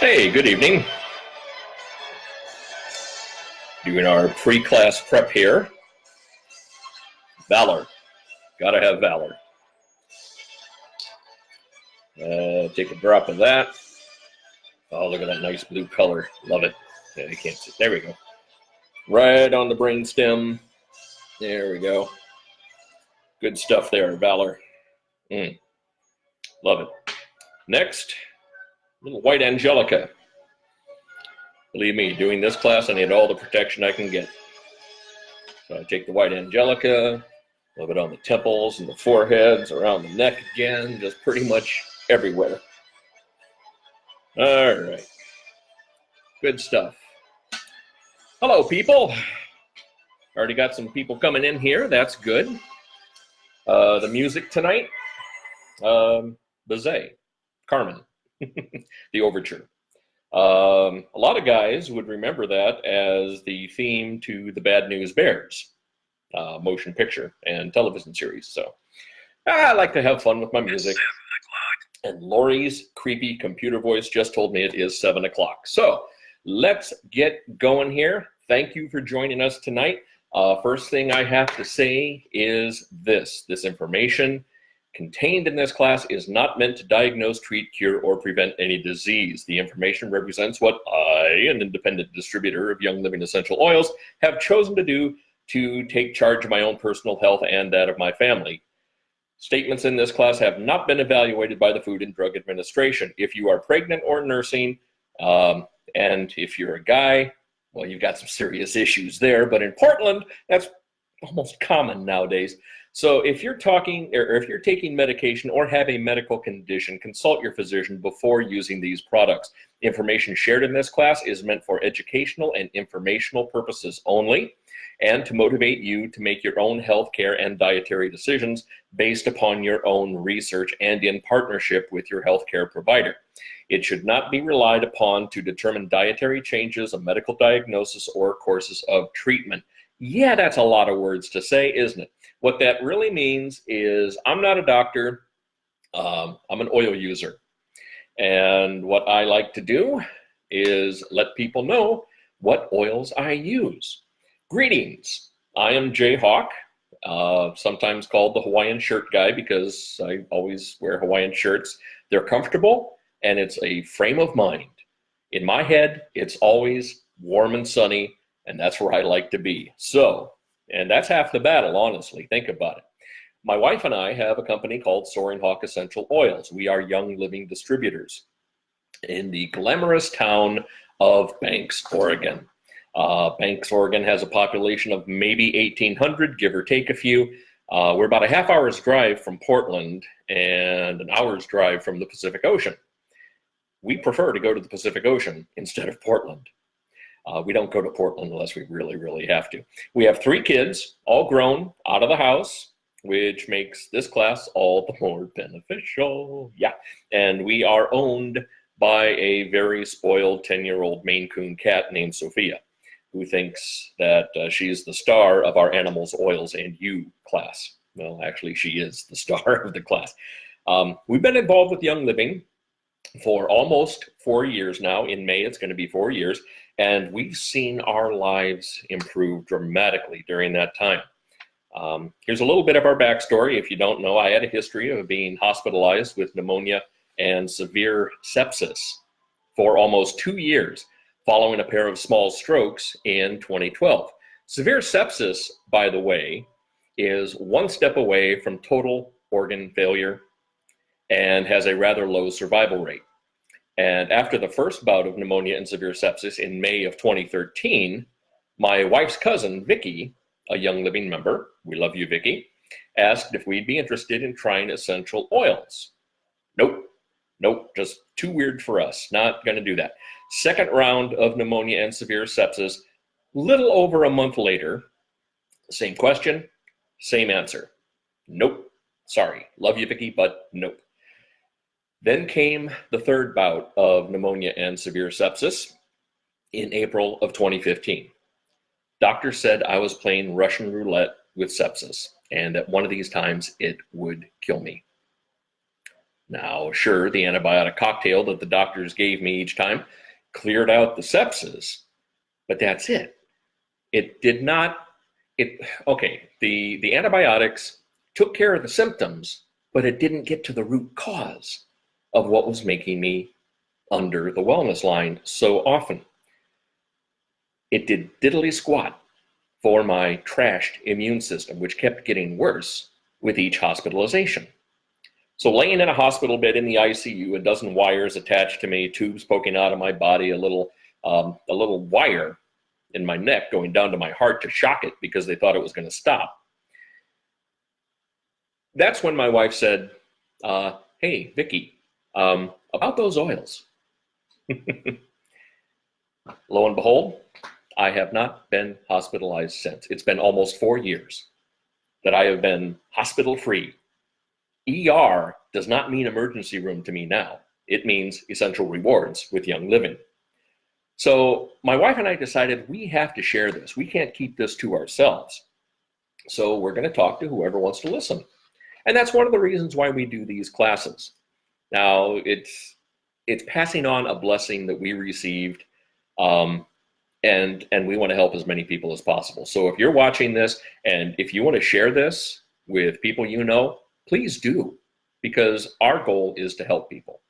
Hey, good evening. Doing our pre-class prep here. Valor. Gotta have Valor. Take a drop of that. Oh, look at that nice blue color. Love it. Yeah, you can't see. There we go. Right on the brain stem. There we go. Good stuff there, Valor. Love it. Next, little white Angelica. Believe me, doing this class, I need all the protection I can get. So I take the white Angelica, a little bit on the temples and the foreheads, around the neck again, just pretty much everywhere. All right. Good stuff. Hello, people. Already got some people coming in here. That's good. The music tonight, Bizet, Carmen, the overture. A lot of guys would remember that as the theme to the Bad News Bears motion picture and television series. So I like to have fun with my music. And Lori's creepy computer voice just told me it is 7 o'clock. So let's get going here. Thank you for joining us tonight. First thing I have to say is this information contained in this class is not meant to diagnose, treat, cure, or prevent any disease. The information represents what I, an independent distributor of Young Living essential oils, have chosen to do to take charge of my own personal health and that of my family. Statements in this class have not been evaluated by the Food and Drug Administration. If you are pregnant or nursing, and if you're a guy, well, you've got some serious issues there. But in Portland, that's almost common nowadays. So if you're talking, or if you're taking medication or have a medical condition, consult your physician before using these products. Information shared in this class is meant for educational and informational purposes only, and to motivate you to make your own healthcare and dietary decisions based upon your own research and in partnership with your healthcare provider. It should not be relied upon to determine dietary changes, a medical diagnosis, or courses of treatment. Yeah, that's a lot of words to say, isn't it? What that really means is I'm not a doctor, I'm an oil user. And what I like to do is let people know what oils I use. Greetings, I am Jay Hawk, sometimes called the Hawaiian shirt guy because I always wear Hawaiian shirts. They're comfortable and it's a frame of mind. In my head, it's always warm and sunny, and that's where I like to be. So, and that's half the battle, honestly. Think about it. My wife and I have a company called Soaring Hawk Essential Oils. We are Young Living distributors in the glamorous town of Banks, Oregon. Banks, Oregon has a population of maybe 1,800, give or take a few. We're about a half hour's drive from Portland and an hour's drive from the Pacific Ocean. We prefer to go to the Pacific Ocean instead of Portland. We don't go to Portland unless we really, really have to. We have 3 kids, all grown, out of the house, which makes this class all the more beneficial. Yeah, and we are owned by a very spoiled 10-year-old Maine Coon cat named Sophia, who thinks that she's the star of our Animals, Oils, and You class. Well, actually, she is the star of the class. We've been involved with Young Living for almost 4 years now. In May, it's going to be 4 years. And we've seen our lives improve dramatically during that time. Here's a little bit of our backstory. If you don't know, I had a history of being hospitalized with pneumonia and severe sepsis for almost 2 years, following a pair of small strokes in 2012. Severe sepsis, by the way, is one step away from total organ failure and has a rather low survival rate. And after the first bout of pneumonia and severe sepsis in May of 2013, my wife's cousin, Vicky, a Young Living member, we love you, Vicky, asked if we'd be interested in trying essential oils. Nope, just too weird for us. Not going to do that. Second round of pneumonia and severe sepsis, little over a month later, same question, same answer. Nope, sorry, love you, Vicky, but nope. Then came the third bout of pneumonia and severe sepsis in April of 2015. Doctors said I was playing Russian roulette with sepsis, and at one of these times it would kill me. Now, sure, the antibiotic cocktail that the doctors gave me each time cleared out the sepsis, but that's it. It did not, okay, the antibiotics took care of the symptoms, but it didn't get to the root cause of what was making me under the wellness line so often. It did diddly squat for my trashed immune system, which kept getting worse with each hospitalization. So laying in a hospital bed in the ICU, a dozen wires attached to me, tubes poking out of my body, a little wire in my neck going down to my heart to shock it because they thought it was going to stop. That's when my wife said, hey, Vicky, about those oils. Lo and behold, I have not been hospitalized since. It's been almost 4 years that I have been hospital-free. ER does not mean emergency room to me now. It means essential rewards with Young Living. So my wife and I decided we have to share this. We can't keep this to ourselves. So we're going to talk to whoever wants to listen. And that's one of the reasons why we do these classes. Now, it's passing on a blessing that we received, and we want to help as many people as possible. So if you're watching this and if you want to share this with people you know, please do, because our goal is to help people.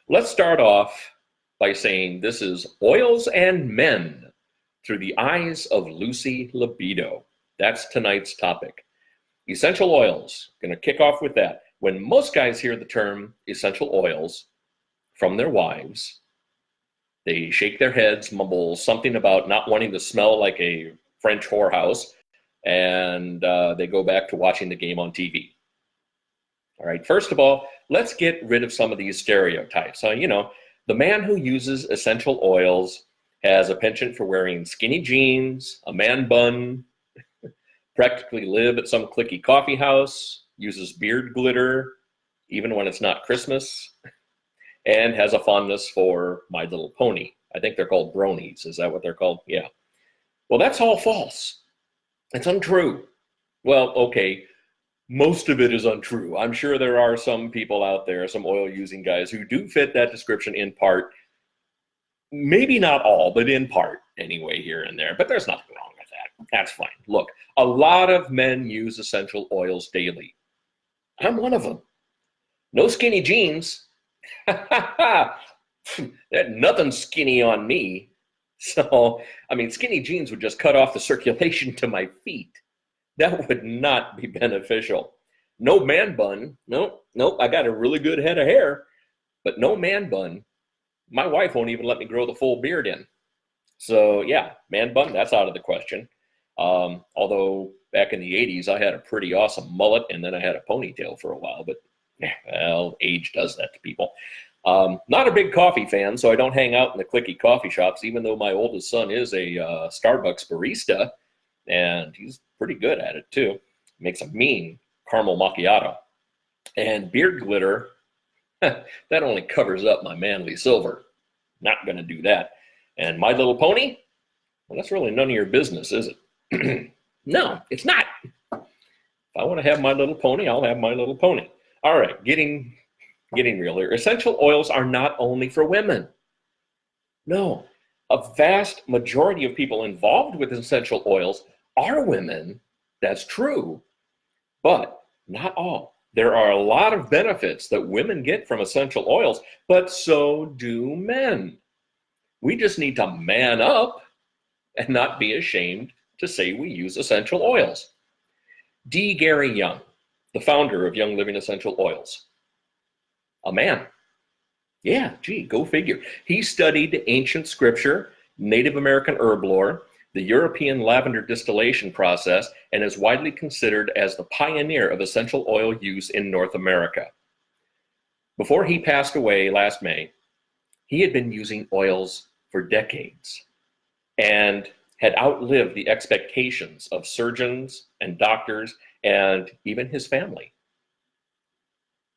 Let's start off by saying this is Oils and Men through the eyes of Lucy Libido. That's tonight's topic. Essential oils, going to kick off with that. When most guys hear the term essential oils from their wives, they shake their heads, mumble something about not wanting to smell like a French whorehouse, and they go back to watching the game on TV. All right, first of all, let's get rid of some of these stereotypes. You know, the man who uses essential oils has a penchant for wearing skinny jeans, a man bun, practically live at some cliquey coffee house, uses beard glitter, even when it's not Christmas, and has a fondness for My Little Pony. I think they're called bronies. Is that what they're called? Yeah. Well, that's all false. It's untrue. Well, okay, most of it is untrue. I'm sure there are some people out there, some oil-using guys who do fit that description in part. Maybe not all, but in part anyway, here and there. But there's nothing wrong with that. That's fine. Look, a lot of men use essential oils daily. I'm one of them. No skinny jeans. Nothing skinny on me. So, I mean, skinny jeans would just cut off the circulation to my feet. That would not be beneficial. No man bun. Nope. I got a really good head of hair, but no man bun. My wife won't even let me grow the full beard in. So yeah, man bun, that's out of the question. Although back in the 80s, I had a pretty awesome mullet, and then I had a ponytail for a while, but well, age does that to people. Not a big coffee fan, so I don't hang out in the cliquey coffee shops, even though my oldest son is a Starbucks barista, and he's pretty good at it too. Makes a mean caramel macchiato. And beard glitter, that only covers up my manly silver. Not going to do that. And My Little Pony, well, that's really none of your business, is it? No, it's not. If I want to have My Little Pony, I'll have My Little Pony. All right, getting real here. Essential oils are not only for women. No, a vast majority of people involved with essential oils are women. That's true, but not all. There are a lot of benefits that women get from essential oils, but so do men. We just need to man up and not be ashamed to say we use essential oils. D. Gary Young, the founder of Young Living Essential Oils, a man. Yeah, gee, go figure. He studied ancient scripture, Native American herb lore, the European lavender distillation process, and is widely considered as the pioneer of essential oil use in North America. Before he passed away last May, he had been using oils for decades and had outlived the expectations of surgeons and doctors and even his family.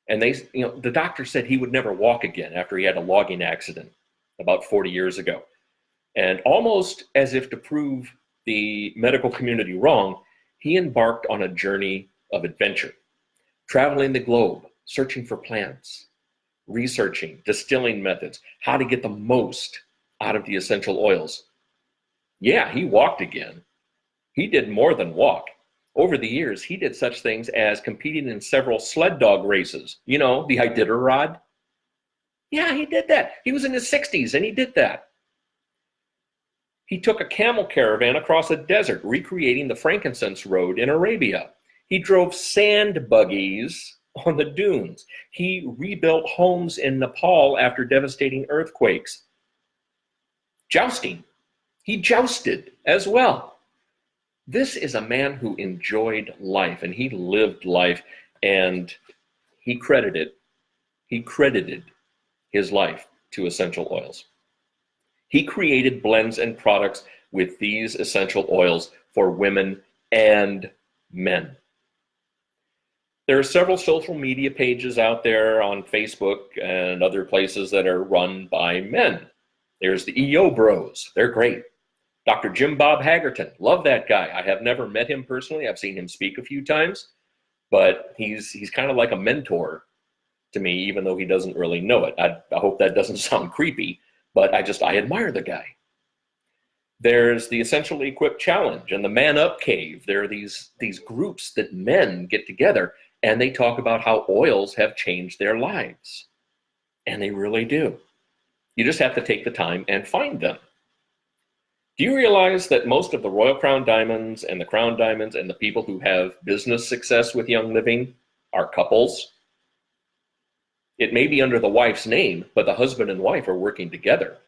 And the doctor said he would never walk again after he had a logging accident about 40 years ago. And almost as if to prove the medical community wrong, he embarked on a journey of adventure, traveling the globe, searching for plants researching distilling methods, how to get the most out of the essential oils. Yeah, he walked again. He did more than walk. Over the years, he did such things as competing in several sled dog races. You know, the Iditarod. Yeah, he did that. He was in his 60s and he did that. He took a camel caravan across a desert, recreating the frankincense road in Arabia. He drove sand buggies on the dunes. He rebuilt homes in Nepal after devastating earthquakes. Jousting. He jousted as well. This is a man who enjoyed life, and he lived life, and he credited his life to essential oils. He created blends and products with these essential oils for women and men. There are several social media pages out there on Facebook and other places that are run by men. There's the EO Bros. They're great. Dr. Jim Bob Hagerton, love that guy. I have never met him personally. I've seen him speak a few times, but he's kind of like a mentor to me, even though he doesn't really know it. I hope that doesn't sound creepy, but I admire the guy. There's the Essentially Equipped Challenge and the Man Up Cave. There are these groups that men get together and they talk about how oils have changed their lives. And they really do. You just have to take the time and find them. Do you realize that most of the Royal Crown Diamonds and the Crown Diamonds and the people who have business success with Young Living are couples? It may be under the wife's name, but the husband and wife are working together.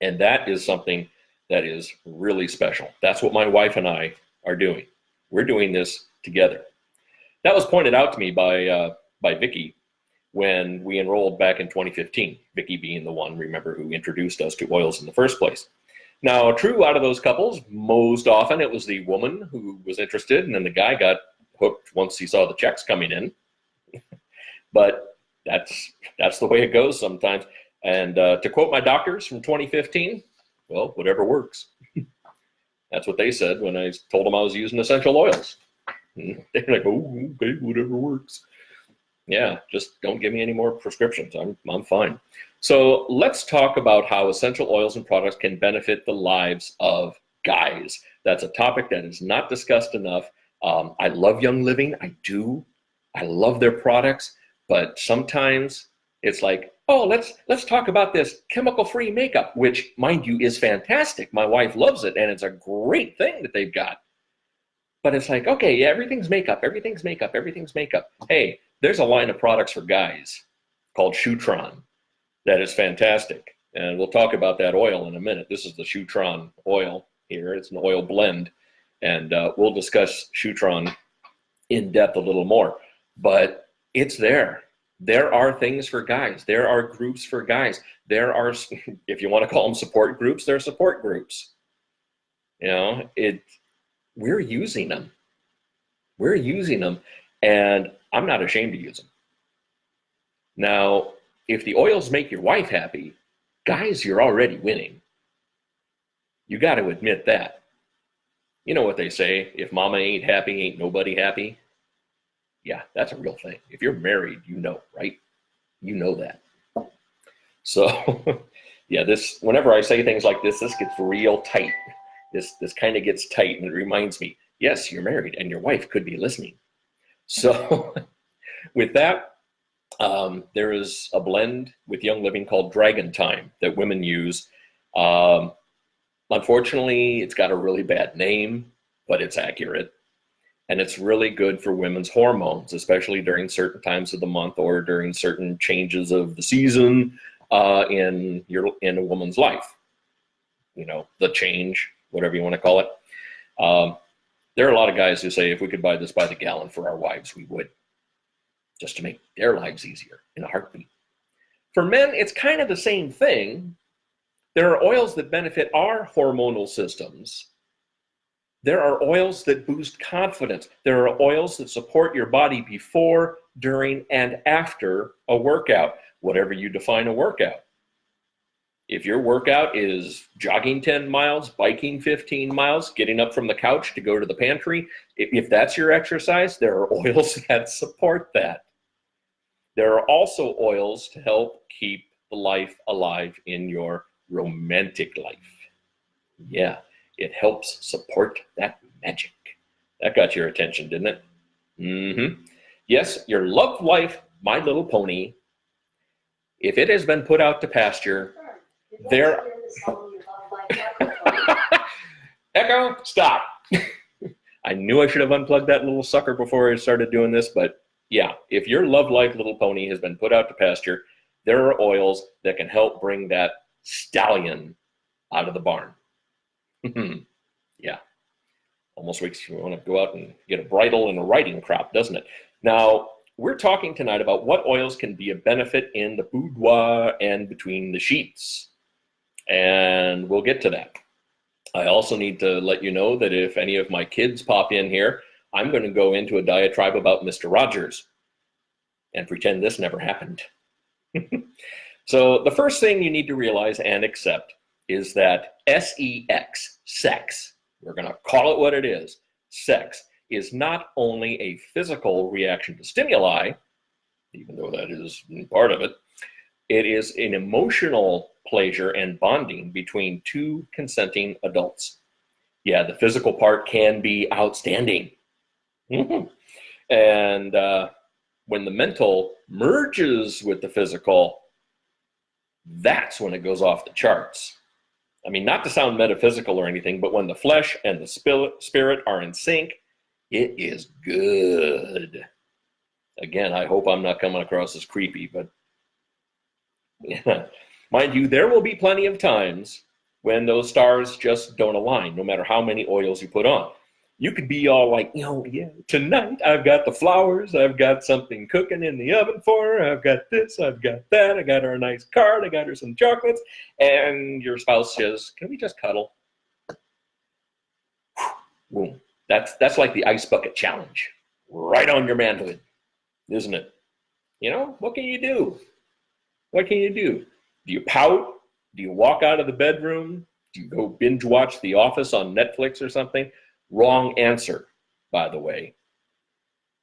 And that is something that is really special. That's what my wife and I are doing. We're doing this together. That was pointed out to me by Vicki when we enrolled back in 2015. Vicki being the one, remember, who introduced us to oils in the first place. Now, true, out of those couples, most often it was the woman who was interested, and then the guy got hooked once he saw the checks coming in. But that's the way it goes sometimes. And to quote my doctors from 2015, well, whatever works. That's what they said when I told them I was using essential oils. They're like, oh, okay, whatever works. Yeah, just don't give me any more prescriptions. I'm fine. So let's talk about how essential oils and products can benefit the lives of guys. That's a topic that is not discussed enough. I love Young Living. I do. I love their products. But sometimes it's like, oh, let's talk about this chemical-free makeup, which, mind you, is fantastic. My wife loves it, and it's a great thing that they've got. But it's like, okay, yeah, everything's makeup, everything's makeup, everything's makeup. Hey, there's a line of products for guys called Shutron that is fantastic. And we'll talk about that oil in a minute. This is the Shutron oil here. It's an oil blend. And we'll discuss Shutron in depth a little more. But it's there. There are things for guys. There are groups for guys. There are, if you want to call them support groups, there are support groups. You know, we're using them. We're using them, and I'm not ashamed to use them. Now, if the oils make your wife happy, guys, you're already winning. You got to admit that. You know what they say, if mama ain't happy, ain't nobody happy. Yeah, that's a real thing. If you're married, you know, right? You know that. So, yeah, whenever I say things like this gets real tight. This kind of gets tight, and it reminds me, yes, you're married, and your wife could be listening. So, with that, there is a blend with Young Living called Dragon Time that women use. Unfortunately, it's got a really bad name, but it's accurate. And it's really good for women's hormones, especially during certain times of the month or during certain changes of the season in a woman's life. You know, the change, whatever you want to call it. There are a lot of guys who say if we could buy this by the gallon for our wives, we would, just to make their lives easier in a heartbeat. For men, it's kind of the same thing. There are oils that benefit our hormonal systems. There are oils that boost confidence. There are oils that support your body before, during, and after a workout, whatever you define a workout. If your workout is jogging 10 miles, biking 15 miles, getting up from the couch to go to the pantry, if that's your exercise, there are oils that support that. There are also oils to help keep the life alive in your romantic life. Yeah, it helps support that magic. That got your attention, didn't it? Mm-hmm. Yes, your love life, My Little Pony, if it has been put out to pasture, there. Echo, stop. I knew I should have unplugged that little sucker before I started doing this, but yeah, if your love life little pony has been put out to pasture, there are oils that can help bring that stallion out of the barn. Yeah, almost makes you want to go out and get a bridle and a riding crop, doesn't it? Now, we're talking tonight about what oils can be a benefit in the boudoir and between the sheets, and we'll get to that. I also need to let you know that if any of my kids pop in here, I'm going to go into a diatribe about Mr. Rogers and pretend this never happened. So the first thing you need to realize and accept is that sex, sex, we're going to call it what it is, sex is not only a physical reaction to stimuli, even though that is part of it, it is an emotional pleasure and bonding between two consenting adults. Yeah, the physical part can be outstanding. And when the mental merges with the physical, that's when it goes off the charts. I mean, not to sound metaphysical or anything, but when the flesh and the spirit are in sync, it is good. Again, I hope I'm not coming across as creepy, but mind you, there will be plenty of times when those stars just don't align, no matter how many oils you put on. You could be all like, yeah, tonight I've got the flowers, I've got something cooking in the oven for her, I've got this, I've got that, I got her a nice card, I got her some chocolates, and your spouse says, can we just cuddle? Boom. That's like the ice bucket challenge. Right on your manhood, isn't it? What can you do? What can you do? Do you pout? Do you walk out of the bedroom? Do you go binge watch The Office on Netflix or something? Wrong answer, by the way.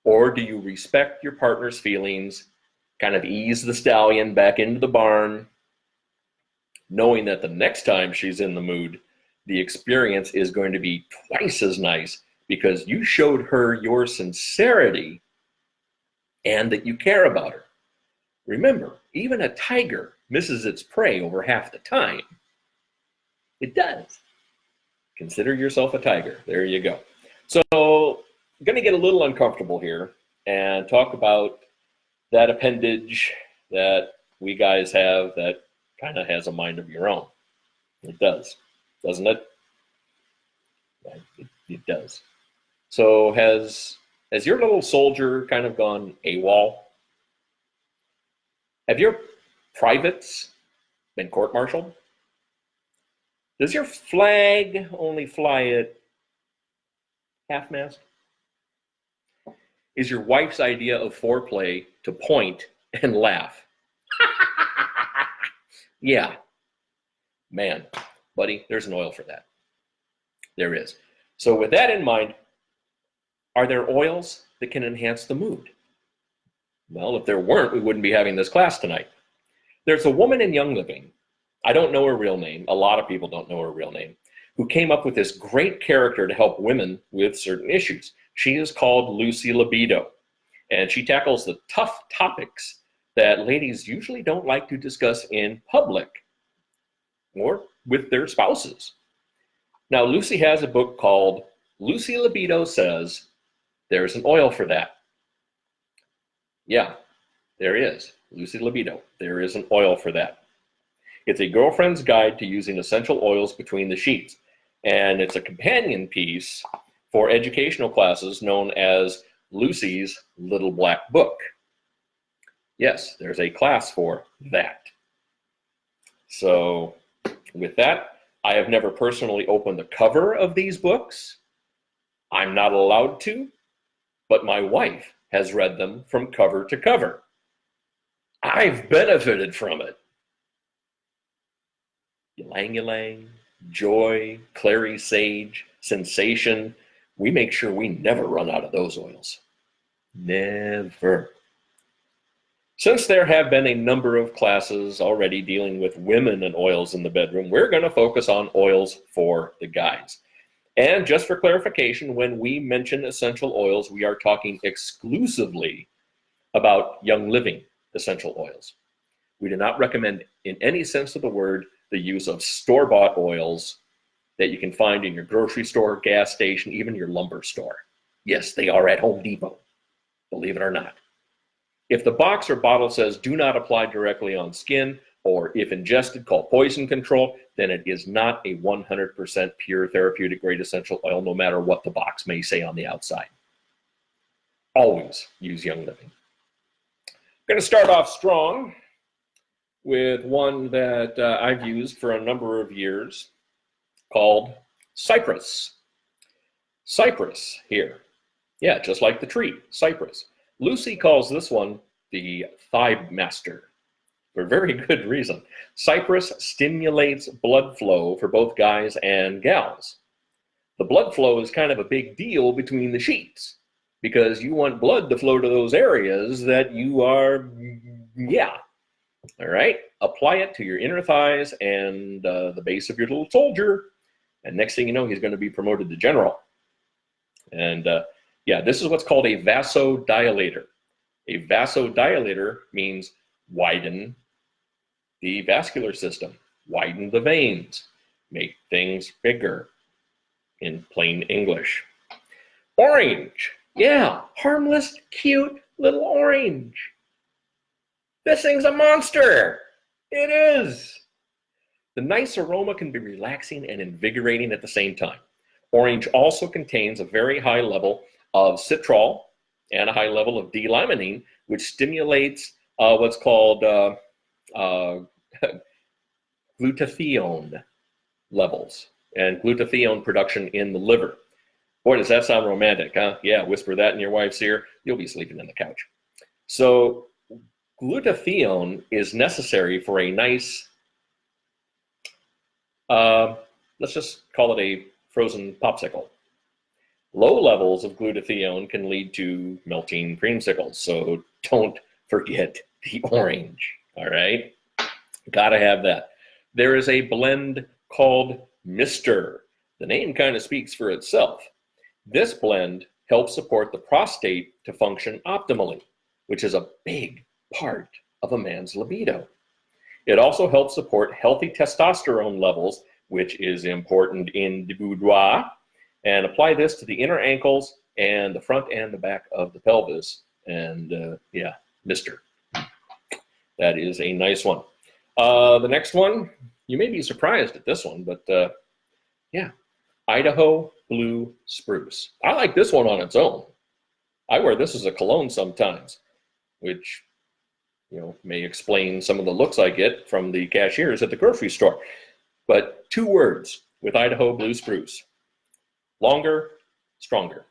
Or do you respect your partner's feelings, kind of ease the stallion back into the barn, knowing that the next time she's in the mood, the experience is going to be twice as nice because you showed her your sincerity and that you care about her. Remember, even a tiger misses its prey over half the time. It does. Consider yourself a tiger. There you go. So I'm going to get a little uncomfortable here and talk about that appendage that we guys have that kind of has a mind of your own. It does, doesn't it? It does. So has your little soldier kind of gone AWOL? Have your privates been court-martialed? Does your flag only fly at half-mast? Is your wife's idea of foreplay to point and laugh? Yeah. Man, buddy, there's an oil for that. There is. So with that in mind, are there oils that can enhance the mood? Well, if there weren't, we wouldn't be having this class tonight. There's a woman in Young Living, I don't know her real name, a lot of people don't know her real name, who came up with this great character to help women with certain issues. She is called Lucy Libido, and she tackles the tough topics that ladies usually don't like to discuss in public or with their spouses. Now, Lucy has a book called Lucy Libido Says There's an Oil for That. Yeah, there is. Lucy Libido. There is an oil for that. It's a girlfriend's guide to using essential oils between the sheets. And it's a companion piece for educational classes known as Lucy's Little Black Book. Yes, there's a class for that. So with that, I have never personally opened the cover of these books. I'm not allowed to, but my wife has read them from cover to cover. I've benefited from it. Ylang ylang, joy, clary sage, sensation. We make sure we never run out of those oils. Never. Since there have been a number of classes already dealing with women and oils in the bedroom, we're going to focus on oils for the guys. And just for clarification, when we mention essential oils, we are talking exclusively about Young Living essential oils. We do not recommend, in any sense of the word, the use of store-bought oils that you can find in your grocery store, gas station, even your lumber store. Yes, they are at Home Depot, believe it or not. If the box or bottle says do not apply directly on skin, or if ingested, call poison control, then it is not a 100% pure therapeutic grade essential oil, no matter what the box may say on the outside. Always use Young Living. I'm going to start off strong with one that I've used for a number of years called Cypress. Cypress here. Yeah, just like the tree, cypress. Lucy calls this one the Thigh Master for very good reason. Cypress stimulates blood flow for both guys and gals. The blood flow is kind of a big deal between the sheets because you want blood to flow to those areas that you are, all right? Apply it to your inner thighs and the base of your little soldier, and next thing you know, he's going to be promoted to general. And this is what's called a vasodilator. A vasodilator means widen the vascular system, widen the veins, make things bigger, in plain English. Orange, yeah, harmless, cute little orange. This thing's a monster. It is. The nice aroma can be relaxing and invigorating at the same time. Orange also contains a very high level of citral and a high level of D-limonene, which stimulates what's called glutathione levels and glutathione production in the liver. Boy, does that sound romantic, huh? Yeah, whisper that in your wife's ear, you'll be sleeping on the couch. So glutathione is necessary for a nice, let's just call it a frozen popsicle. Low levels of glutathione can lead to melting creamsicles, so don't forget the orange, all right? Gotta have that. There is a blend called Mr. The name kind of speaks for itself. This blend helps support the prostate to function optimally, which is a big part of a man's libido. It also helps support healthy testosterone levels, which is important in the boudoir, and apply this to the inner ankles and the front and the back of the pelvis. And Mr. That is a nice one. The next one, you may be surprised at this one, but Idaho Blue Spruce. I like this one on its own. I wear this as a cologne sometimes, which may explain some of the looks I get from the cashiers at the grocery store. But 2 words with Idaho Blue Spruce. Longer, stronger.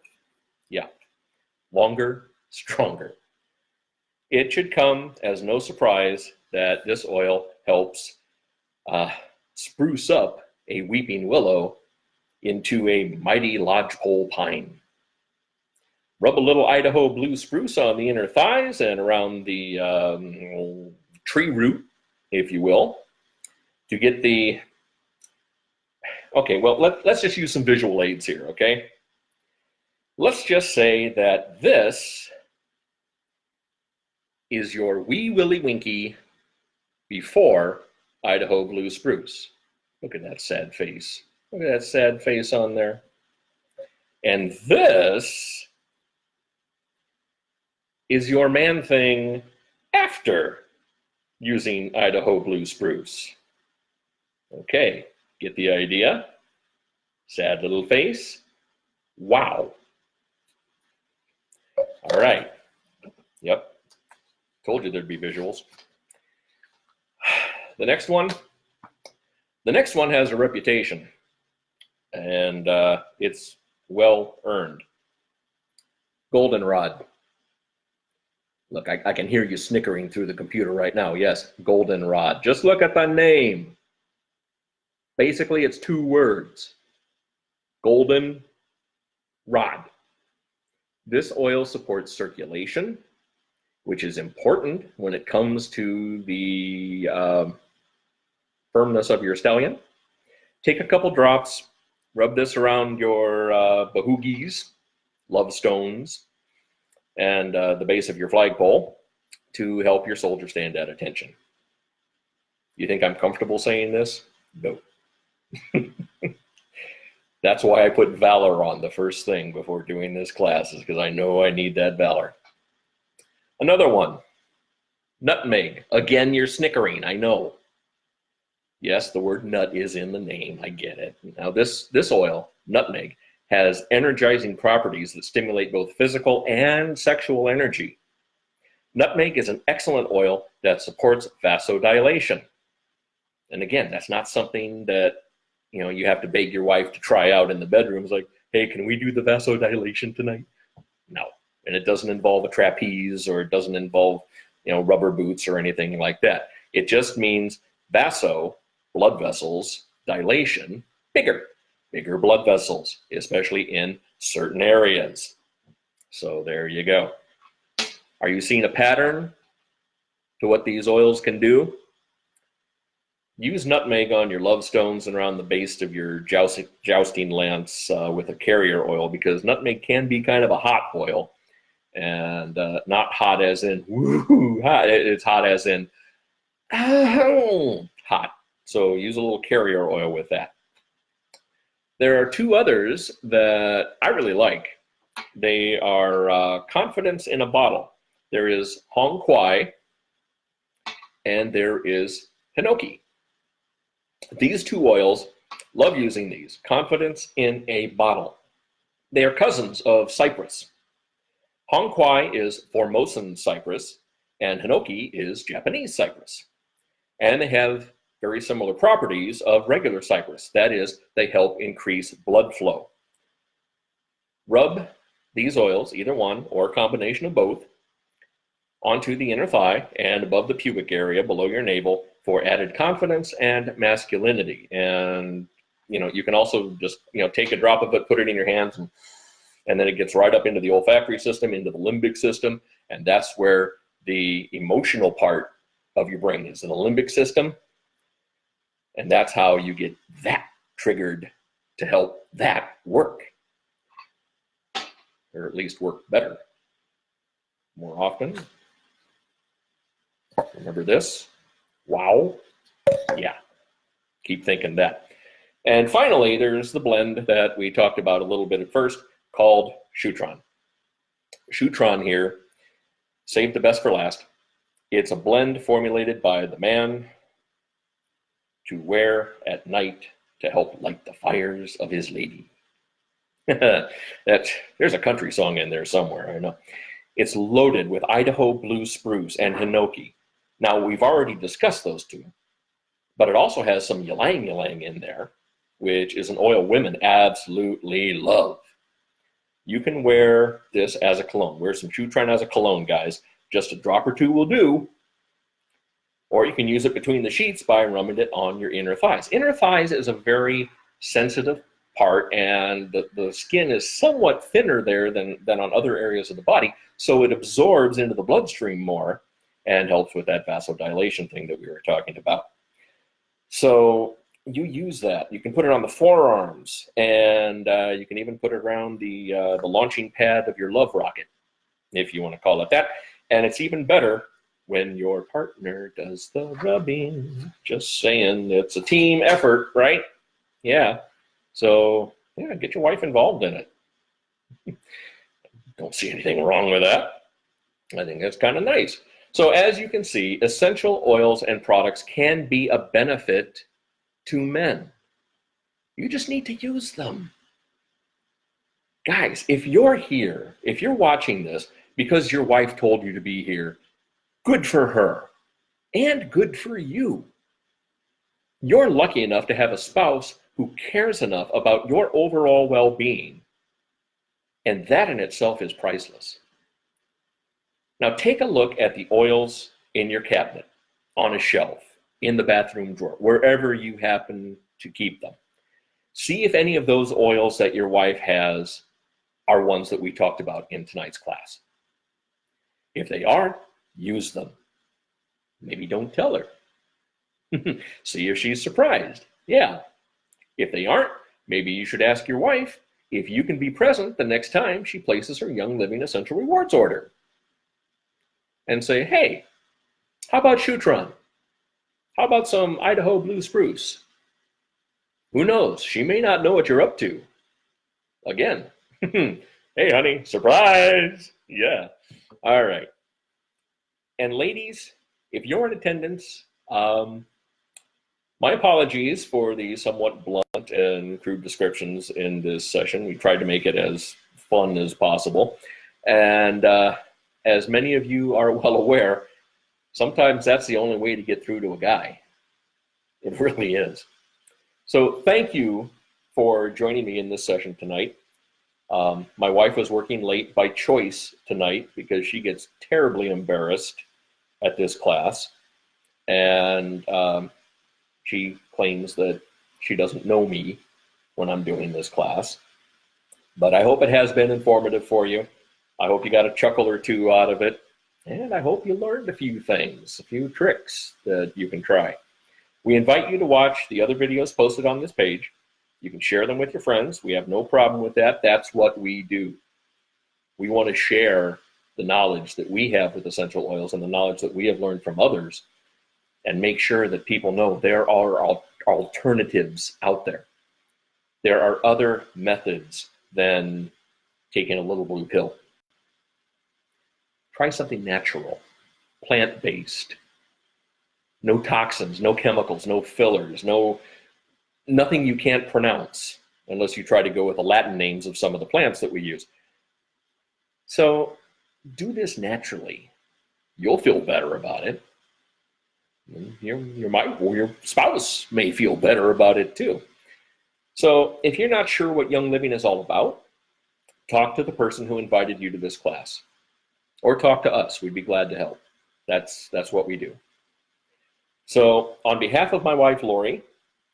Yeah, longer, stronger. It should come as no surprise that this oil helps spruce up a weeping willow into a mighty lodgepole pine. Rub a little Idaho Blue Spruce on the inner thighs and around the tree root, if you will, to get the... Okay, well, let's just use some visual aids here, okay? Let's just say that this is your wee willy winky before Idaho Blue Spruce. Look at that sad face. Look at that sad face on there. And this is your man thing after using Idaho Blue Spruce. Okay, get the idea? Sad little face. Wow. All right. Yep. Told you there'd be visuals. The next one has a reputation, and it's well earned. Goldenrod. Look, I can hear you snickering through the computer right now. Yes, goldenrod. Just look at the name. Basically, it's 2 words. Golden rod. This oil supports circulation. which is important when it comes to the firmness of your stallion. Take a couple drops, rub this around your bahoogies, love stones, and the base of your flagpole to help your soldier stand at attention. You think I'm comfortable saying this? No. That's why I put valor on the first thing before doing this class, is because I know I need that valor. Another one, nutmeg. Again, you're snickering, I know. Yes, the word nut is in the name, I get it. Now this oil, nutmeg, has energizing properties that stimulate both physical and sexual energy. Nutmeg is an excellent oil that supports vasodilation. And again, that's not something that you have to beg your wife to try out in the bedroom. It's like, hey, can we do the vasodilation tonight? No. And it doesn't involve a trapeze, or it doesn't involve, rubber boots or anything like that. It just means vaso, blood vessels, dilation, bigger blood vessels, especially in certain areas. So there you go. Are you seeing a pattern to what these oils can do? Use nutmeg on your love stones and around the base of your jousting lance with a carrier oil, because nutmeg can be kind of a hot oil, and not hot as in woo hot. It's hot as in hot. So use a little carrier oil with that. There are two others that I really like. They are Confidence in a Bottle. There is Hong Kwai and there is Hinoki. These two oils, love using these. Confidence in a Bottle. They are cousins of cypress. Hong Kwai is Formosan cypress, and Hinoki is Japanese cypress. And they have very similar properties of regular cypress. That is, they help increase blood flow. Rub these oils, either one or a combination of both, onto the inner thigh and above the pubic area below your navel for added confidence and masculinity. And you can also just take a drop of it, put it in your hands, and then it gets right up into the olfactory system, into the limbic system, and that's where the emotional part of your brain is, in the limbic system. And that's how you get that triggered to help that work, or at least work better more often. Remember this? Wow. Yeah. Keep thinking that. And finally, there's the blend that we talked about a little bit at first, called Shutron. Shutron here, saved the best for last. It's a blend formulated by the man to wear at night to help light the fires of his lady. There's a country song in there somewhere, I know. It's loaded with Idaho blue spruce and hinoki. Now, we've already discussed those two, but it also has some ylang ylang in there, which is an oil women absolutely love. You can wear this as a cologne. Wear some Shutron as a cologne, guys. Just a drop or two will do. Or you can use it between the sheets by rubbing it on your inner thighs. Inner thighs is a very sensitive part, and the skin is somewhat thinner there than on other areas of the body, so it absorbs into the bloodstream more and helps with that vasodilation thing that we were talking about. So you use that. You can put it on the forearms, and you can even put it around the launching pad of your love rocket, if you want to call it that. And it's even better when your partner does the rubbing. Just saying, it's a team effort, right? Yeah. So, yeah, get your wife involved in it. Don't see anything wrong with that. I think that's kind of nice. So as you can see, essential oils and products can be a benefit to men. You just need to use them. Guys, if you're here, if you're watching this because your wife told you to be here, good for her and good for you. You're lucky enough to have a spouse who cares enough about your overall well-being, and that in itself is priceless. Now take a look at the oils in your cabinet, on a shelf, in the bathroom drawer, wherever you happen to keep them. See if any of those oils that your wife has are ones that we talked about in tonight's class. If they are, use them. Maybe don't tell her. See if she's surprised. Yeah. If they aren't, maybe you should ask your wife if you can be present the next time she places her Young Living Essential Rewards order. And say, hey, how about Shutron? How about some Idaho Blue Spruce? Who knows? She may not know what you're up to. Again, hey, honey, surprise. Yeah. All right. And ladies, if you're in attendance, my apologies for the somewhat blunt and crude descriptions in this session. We tried to make it as fun as possible. And as many of you are well aware, sometimes that's the only way to get through to a guy. It really is. So thank you for joining me in this session tonight. My wife was working late by choice tonight because she gets terribly embarrassed at this class. And she claims that she doesn't know me when I'm doing this class. But I hope it has been informative for you. I hope you got a chuckle or two out of it. And I hope you learned a few things, a few tricks that you can try. We invite you to watch the other videos posted on this page. You can share them with your friends. We have no problem with that. That's what we do. We want to share the knowledge that we have with essential oils and the knowledge that we have learned from others, and make sure that people know there are alternatives out there. There are other methods than taking a little blue pill. Try something natural, plant-based. No toxins, no chemicals, no fillers, nothing you can't pronounce unless you try to go with the Latin names of some of the plants that we use. So do this naturally. You'll feel better about it. Your spouse may feel better about it too. So if you're not sure what Young Living is all about, talk to the person who invited you to this class, or talk to us. We'd be glad to help. That's what we do. So on behalf of my wife, Lori,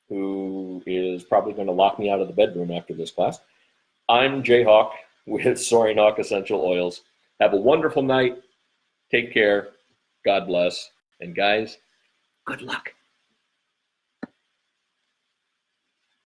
who is probably going to lock me out of the bedroom after this class, I'm Jay Hawk with Soaring Hawk Essential Oils. Have a wonderful night. Take care. God bless. And guys, good luck.